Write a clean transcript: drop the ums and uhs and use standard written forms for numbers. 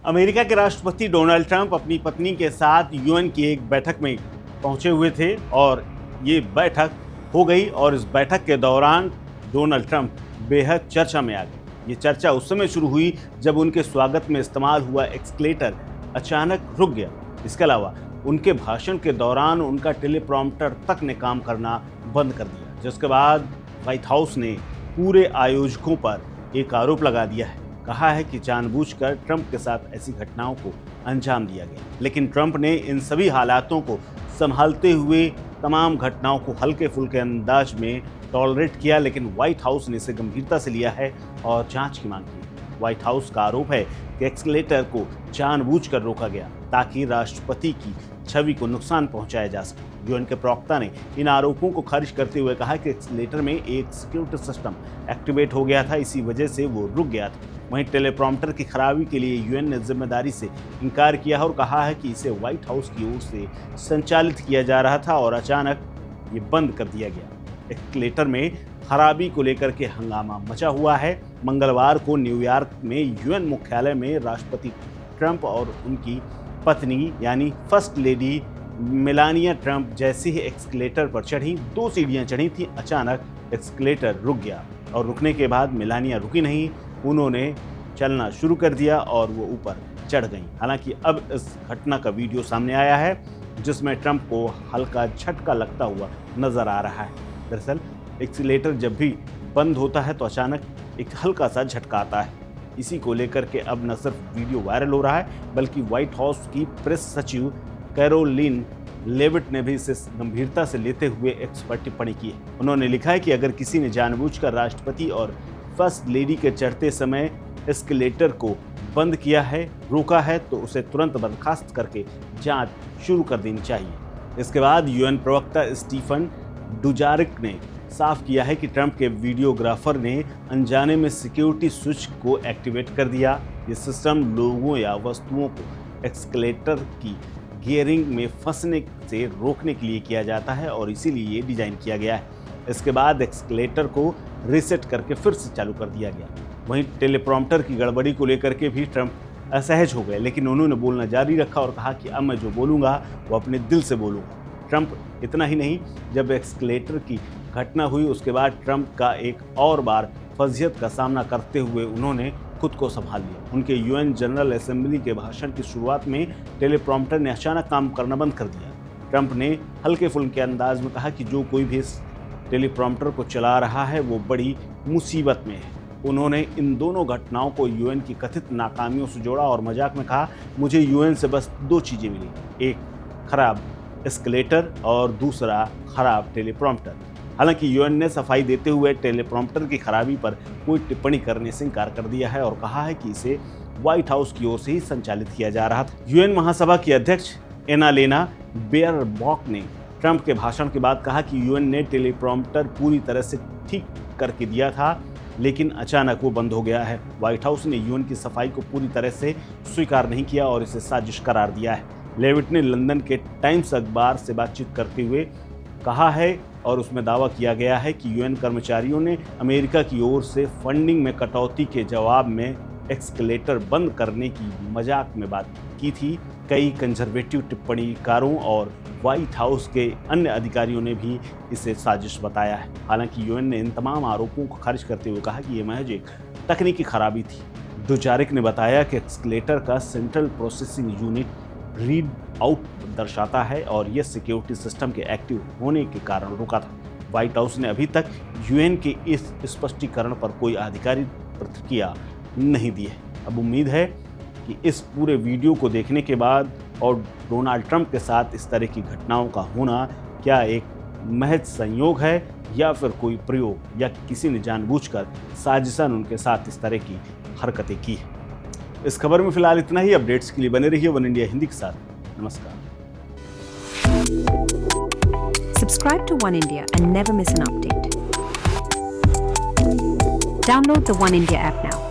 America के राष्ट्रपति Donald Trump अपनी पत्नी के साथ यूएन की एक बैठक में पहुंचे हुए थे और ये बैठक हो गई और इस बैठक के दौरान डोनाल्ड ट्रंप बेहद चर्चा में आ गए। ये चर्चा उस समय शुरू हुई जब उनके स्वागत में इस्तेमाल हुआ एस्केलेटर अचानक रुक गया। इसके अलावा उनके भाषण के दौरान उनका टेलीप्रॉम्प्टर तक ने काम करना बंद कर दिया, जिसके बाद व्हाइट हाउस ने पूरे आयोजकों पर एक आरोप लगा दिया है। कहा है कि जानबूझकर ट्रंप के साथ ऐसी घटनाओं को अंजाम दिया गया। लेकिन ट्रंप ने इन सभी हालातों को संभालते हुए तमाम घटनाओं को हल्के फुल्के अंदाज में टॉलरेट किया, लेकिन व्हाइट हाउस ने इसे गंभीरता से लिया है और जांच की मांग की। व्हाइट हाउस का आरोप है कि एस्केलेटर को जानबूझकर रोका गया ताकि राष्ट्रपति की छवि को नुकसान पहुंचाया जा सके। यूएन के प्रवक्ता ने इन आरोपों को खारिज करते हुए कहा कि एस्केलेटर में एक सिक्योरिटी सिस्टम एक्टिवेट हो गया था, इसी वजह से वो रुक गया था। वहीं टेलीप्रॉम्प्टर की खराबी के लिए यूएन ने जिम्मेदारी से इनकार किया है और कहा है कि इसे व्हाइट हाउस की ओर से संचालित किया जा रहा था और अचानक ये बंद कर दिया गया। एस्केलेटर में खराबी को लेकर के हंगामा मचा हुआ है। मंगलवार को न्यूयॉर्क में यूएन मुख्यालय में राष्ट्रपति ट्रंप और उनकी पत्नी यानी फर्स्ट लेडी मेलानिया ट्रंप जैसे ही एस्केलेटर पर चढ़ी, 2 सीढ़ियां चढ़ी थी, अचानक एस्केलेटर रुक गया और रुकने के बाद मेलानिया रुकी नहीं, उन्होंने चलना शुरू कर दिया और वो ऊपर चढ़ गईं। हालांकि अब इस घटना का वीडियो सामने आया है जिसमें ट्रंप को हल्का झटका लगता हुआ नजर आ रहा है। दरअसल एस्केलेटर जब भी बंद होता है तो अचानक एक हल्का सा झटका आता है। इसी को लेकर के अब न सिर्फ वीडियो वायरल हो रहा है बल्कि व्हाइट हाउस की प्रेस सचिव कैरोलिन लेविट ने भी इसे गंभीरता से लेते हुए एक्सपर्ट टिप्पणी की है। उन्होंने लिखा है कि अगर किसी ने जानबूझकर राष्ट्रपति और फर्स्ट लेडी के चढ़ते समय एस्केलेटर को बंद किया है, रोका है, तो उसे तुरंत बर्खास्त करके जांच शुरू कर देनी चाहिए। इसके बाद यूएन प्रवक्ता स्टीफन डुजारिक ने साफ किया है कि ट्रंप के वीडियोग्राफर ने अनजाने में सिक्योरिटी स्विच को एक्टिवेट कर दिया। ये सिस्टम लोगों या वस्तुओं को एस्केलेटर की गियरिंग में फंसने से रोकने के लिए किया जाता है और इसीलिए ये डिजाइन किया गया है। इसके बाद एस्केलेटर को रीसेट करके फिर से चालू कर दिया गया। वहीं टेलीप्रॉम्प्टर की गड़बड़ी को लेकर के भी ट्रंप असहज हो गए, लेकिन उन्होंने बोलना जारी रखा और कहा कि अब मैं जो बोलूँगा वो अपने दिल से बोलूँगा। ट्रंप इतना ही नहीं, जब एस्केलेटर की घटना हुई उसके बाद ट्रंप का एक और बार फजीहत का सामना करते हुए उन्होंने खुद को संभाल लिया। उनके यूएन जनरल असेंबली के भाषण की शुरुआत में टेलीप्रॉम्प्टर ने अचानक काम करना बंद कर दिया। ट्रंप ने हल्के फुल्के अंदाज में कहा कि जो कोई भी इस टेलीप्रॉम्प्टर को चला रहा है वो बड़ी मुसीबत में है। उन्होंने इन दोनों घटनाओं को यूएन की कथित नाकामियों से जोड़ा और मजाक में कहा, मुझे यूएन से बस 2 चीज़ें मिली, एक खराब एस्केलेटर और दूसरा खराब टेलीप्रॉम्प्टर। हालांकि यूएन ने सफाई देते हुए टेलीप्रॉम्प्टर की खराबी पर कोई टिप्पणी करने से इनकार कर दिया है और कहा है कि इसे व्हाइट हाउस की ओर से ही संचालित किया जा रहा था। यूएन महासभा की अध्यक्ष एनालेना बेयरबॉक ने ट्रंप के भाषण के बाद कहा कि यूएन ने टेलीप्रॉम्प्टर पूरी तरह से ठीक करके दिया था, लेकिन अचानक वो बंद हो गया है। व्हाइट हाउस ने यूएन की सफाई को पूरी तरह से स्वीकार नहीं किया और इसे साजिश करार दिया है। लेविट ने लंदन के टाइम्स अखबार से बातचीत करते हुए कहा है और उसमें दावा किया गया है कि यूएन कर्मचारियों ने अमेरिका की ओर से फंडिंग में कटौती के जवाब में एस्केलेटर बंद करने की मजाक में बात की थी। कई कंजर्वेटिव टिप्पणीकारों और व्हाइट हाउस के अन्य अधिकारियों ने भी इसे साजिश बताया है। हालांकि यूएन ने इन तमाम आरोपों को खारिज करते हुए कहा कि ये महज एक तकनीकी खराबी थी। डुजारिक ने बताया कि एस्केलेटर का central processing unit read out दर्शाता है और यह सिक्योरिटी सिस्टम के एक्टिव होने के कारण रुका था। व्हाइट हाउस ने अभी तक यूएन के इस स्पष्टीकरण पर कोई आधिकारिक प्रतिक्रिया नहीं दी है। अब उम्मीद है कि इस पूरे वीडियो को देखने के बाद और डोनाल्ड ट्रंप के साथ इस तरह की घटनाओं का होना क्या एक महज संयोग है या फिर कोई प्रयोग या किसी ने जानबूझकर साजिशन उनके साथ इस तरह की हरकतें की है। इस खबर में फिलहाल इतना ही। अपडेट्स के लिए बने रहिए वन इंडिया हिंदी के साथ। नमस्कार। Subscribe to One India and never miss an update. Download the One India app now.